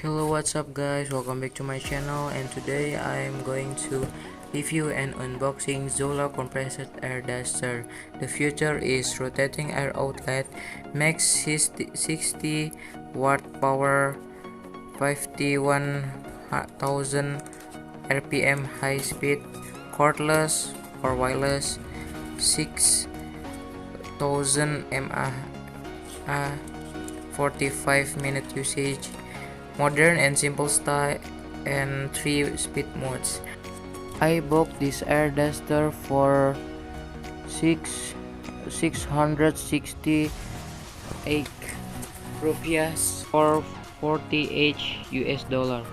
Hello, what's up guys, welcome back to my channel, and today I am going to review and unboxing Zola compressed air duster. The feature is rotating air outlet, max 60 watt power, 51,000 rpm, high speed, cordless or wireless, 6,000 mAh, 45-minute usage, modern and simple style, and 3 speed modes. I bought this air duster for 668 rupiahs or 48 US dollar.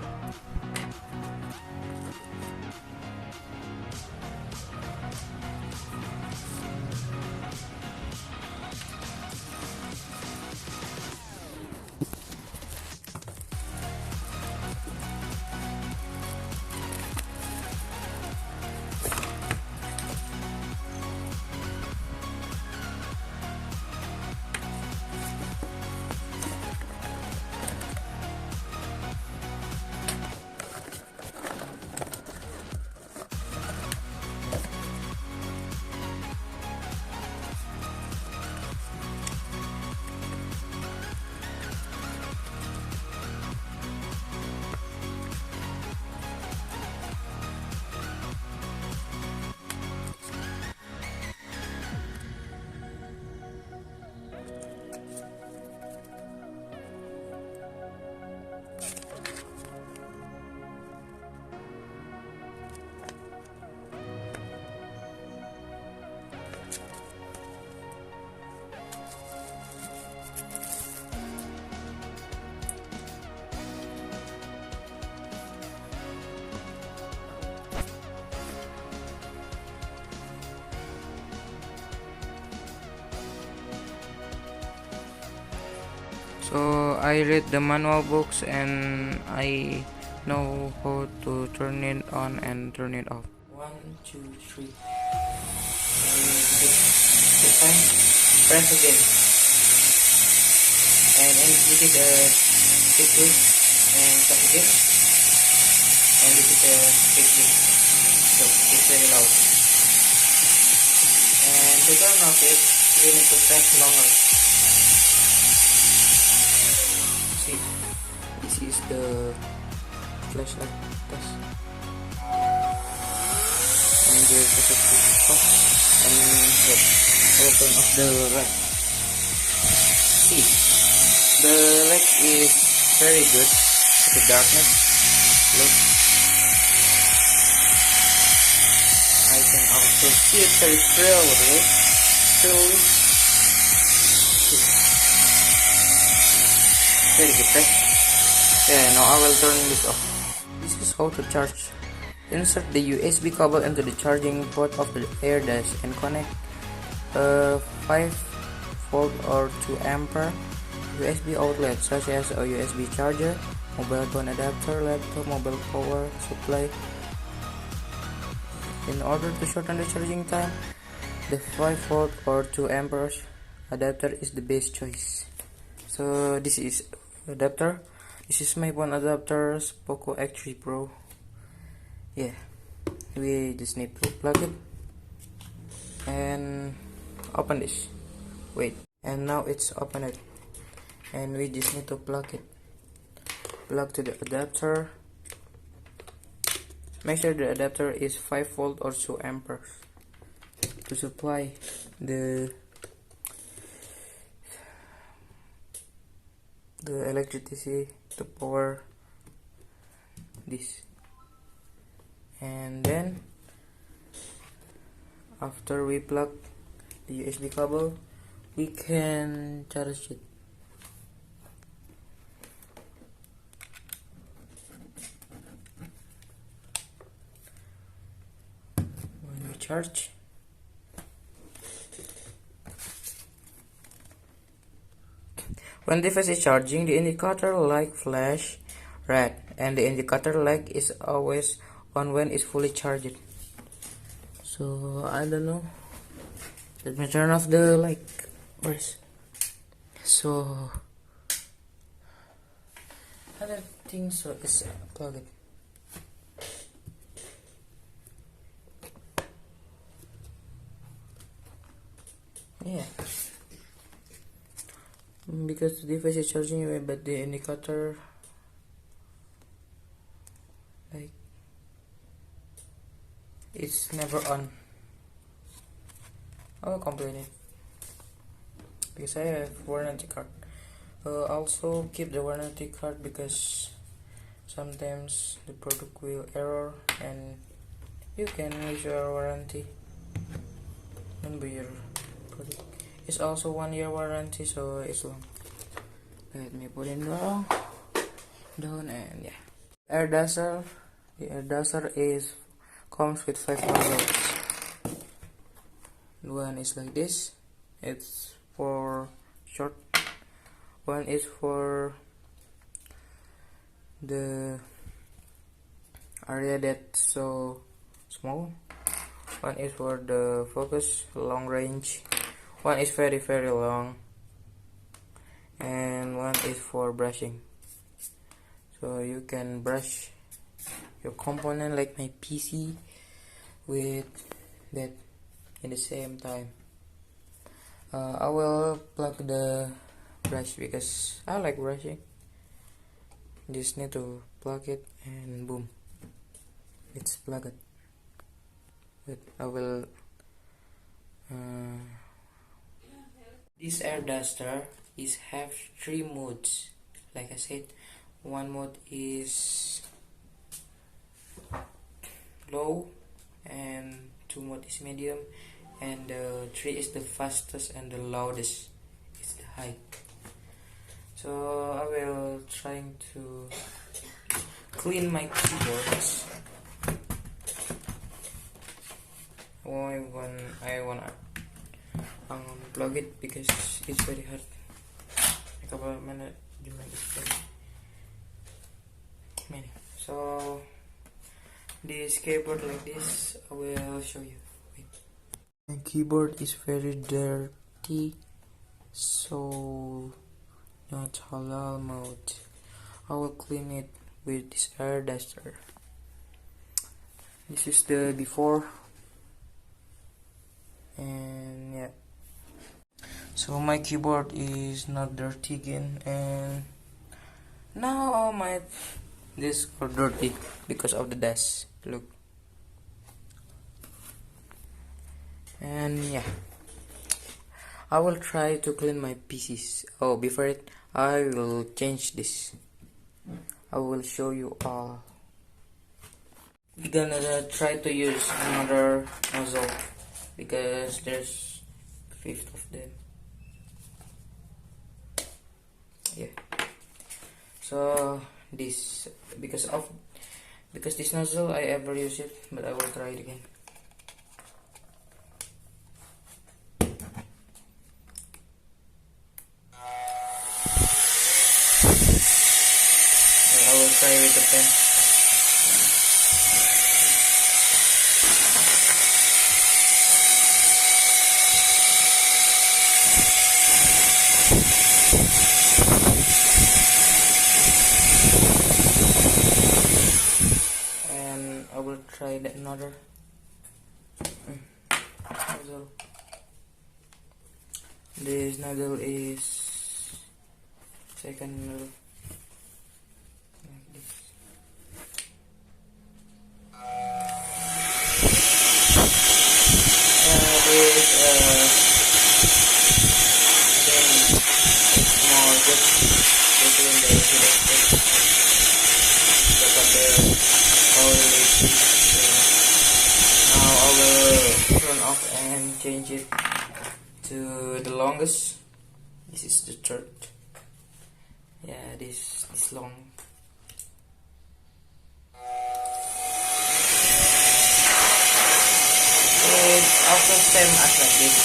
So I read the manual books and I know how to turn it on and turn it off. 1, 2, 3. And this time press again. And then this is the switch and tap again. And this is the switch. So it's very loud. And to turn off it, you need to press longer. This is the flashlight test, and the off, and we'll turn off the light. See, the light is very good. The darkness, look, I can also see it very clearly. Very good, right? Yeah, now I will turn this off. This is how to charge. Insert the USB cable into the charging port of the air duster and connect a 5V or 2 ampere USB outlet such as a USB charger, mobile phone adapter, laptop, mobile power supply. In order to shorten the charging time, the 5V or 2 ampere adapter is the best choice. So this is adapter. This is my phone adapter, Poco X3 Pro. Yeah, we just need to plug it and open this. Wait, and now it's opened, and we just need to plug it. Plug to the adapter. Make sure the adapter is 5V or 2 amperes to supply the electricity to power this. And then after we plug the USB cable, we can charge it. When we charge, when the device is charging, the indicator light flash red, and the indicator light is always on when it's fully charged. So I don't know. Let me turn off the light first. So other thing so is plug it. Yeah, because the device is charging away, but the indicator like it's never on. I will complain it because I have warranty card. Also keep the warranty card because sometimes the product will error and you can lose your warranty. Remember your product. It's also 1 year warranty, so it's long. Let me put it down and yeah. Air dasher. The air dasher comes with 5 models. One is like this. It's for short. One is for the area that's so small. One is for the focus long range. One is very long, and one is for brushing. So you can brush your component like my PC with that in the same time. I will plug the brush because I like brushing. Just need to plug it and boom, it's plugged. But I will this air duster have 3 modes. Like I said, one mode is low and 2 mode is medium, and 3 is the fastest and the loudest is the high. So I will trying to clean my keyboards. I wanna plug it because it's very hard. So this keyboard like this, I will show you. Wait. My keyboard is very dirty, so not halal mode. I will clean it with this air duster. This is the before, and yeah. So my keyboard is not dirty again, and now all my discs are dirty because of the dust. Look. And yeah, I will try to clean my PCs. Oh, before it, I will change this. I will show you all. We're gonna try to use another nozzle because there's 5 of them. Yeah. So this because this nozzle I ever use it, but I will try it again. I will try with the pen. And I will try that another nozzle. This nozzle is second nozzle. And change it to the longest. This is the third. Yeah, this long. It's also same as like this,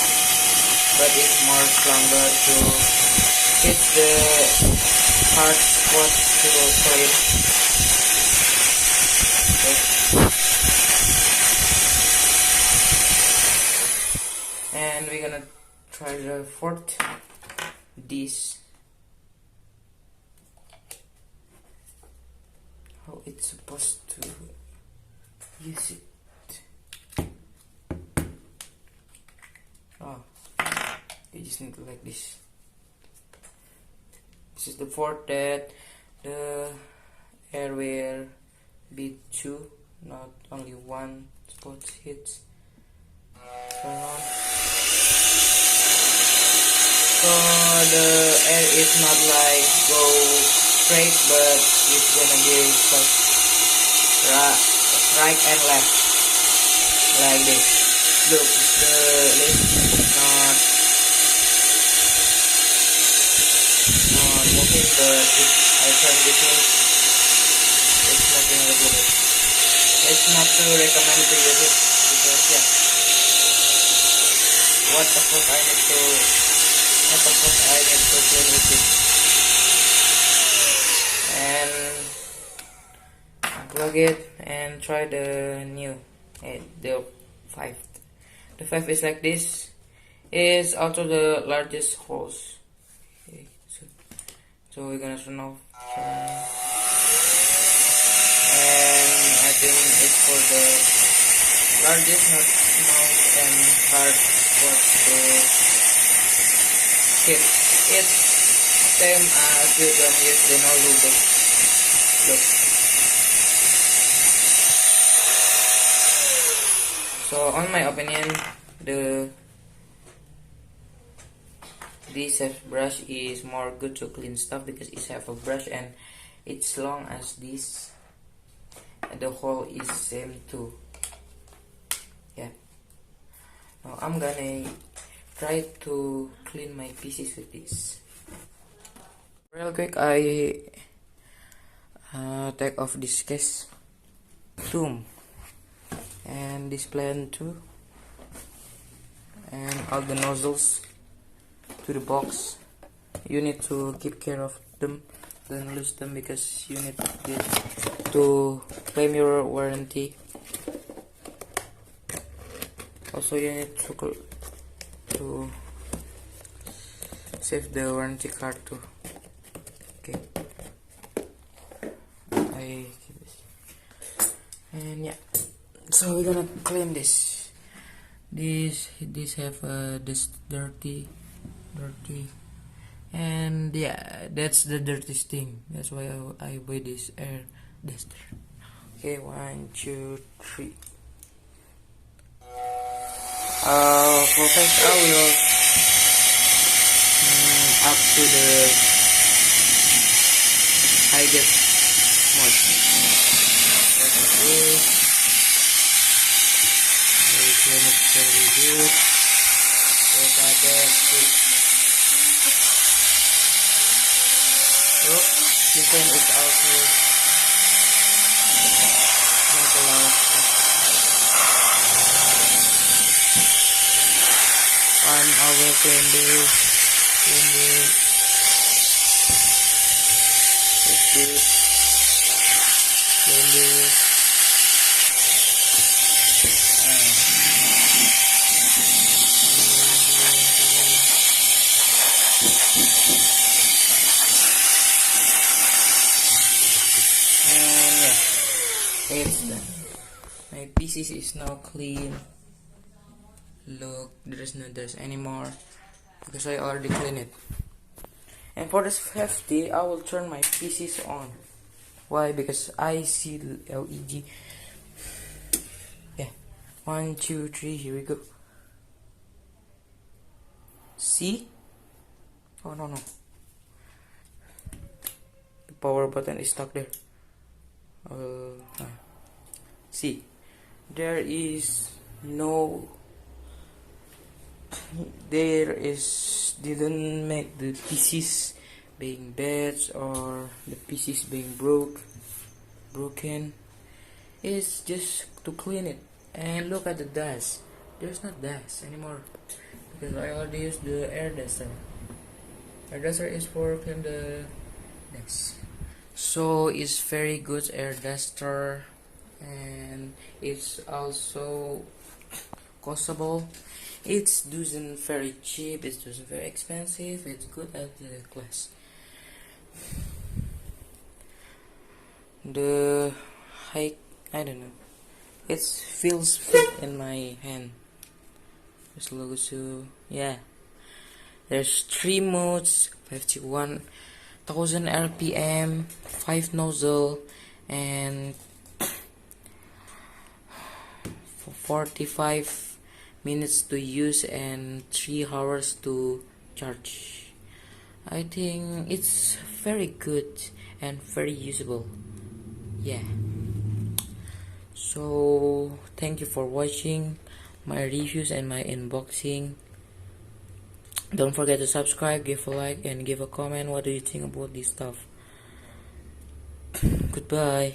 but it's more stronger to hit the hard spot to clean. And we're gonna try the fourth. This it's supposed to use it. Oh, you just need to like this. This is the port that the air will be two, not only one spot hits. Turn on. So the air is not like go straight, but it's gonna be right and left like this. Look, the list is not moving, but if I turn this list, it's moving a little bit. It's not to recommend to use it because yeah, what the fuck I need to clean with this. And unplug it and try the new the 5. The 5 is like this. Is also the largest holes. Okay, so we're gonna turn off. And I think it's for the largest, not small and hard spot to hit. It's same as you don't use the nozzle, but look. So on my opinion, this brush is more good to clean stuff because it have a brush and it's long as this, and the hole is same too. Yeah. Now I'm gonna try to clean my PCs with this. Real quick, I take off this case. Boom. And this plan too, and all the nozzles to the box. You need to keep care of them, don't lose them, because you need to claim your warranty. Also you need to save the warranty card too. Okay, I keep this, and yeah. So we're gonna clean this. This have this dirty, and yeah, that's the dirtiest thing. That's why I buy this air duster. Okay, 1, 2, 3. For first I will up to the highest mode. That's okay. Clean it very good. Look at that. Look, this one is also not allowed. And I will clean this. Clean this. It's done. My PCs is now clean. Look, there's no dust anymore because I already cleaned it. And for this hefty, I will turn my PCs on. Why? Because I see the LED. Yeah, 1, 2, 3. Here we go. See? Oh no. The power button is stuck there. See, there didn't make the PCs being bad or the PCs being broken. It's just to clean it. And look at the dust. There's not dust anymore because I already used the air duster. Air duster is for clean the dust. So it's very good air duster, and it's also costable. It doesn't very cheap, it doesn't very expensive, it's good at the class. The height, I don't know, it feels fit in my hand. This logo, so yeah. There's 3 modes, 51,000 RPM, 5 nozzle, and 45 minutes to use and 3 hours to charge. I think it's very good and very usable. Yeah. So thank you for watching my reviews and my unboxing. Don't forget to subscribe, give a like, and give a comment. What do you think about this stuff? Goodbye.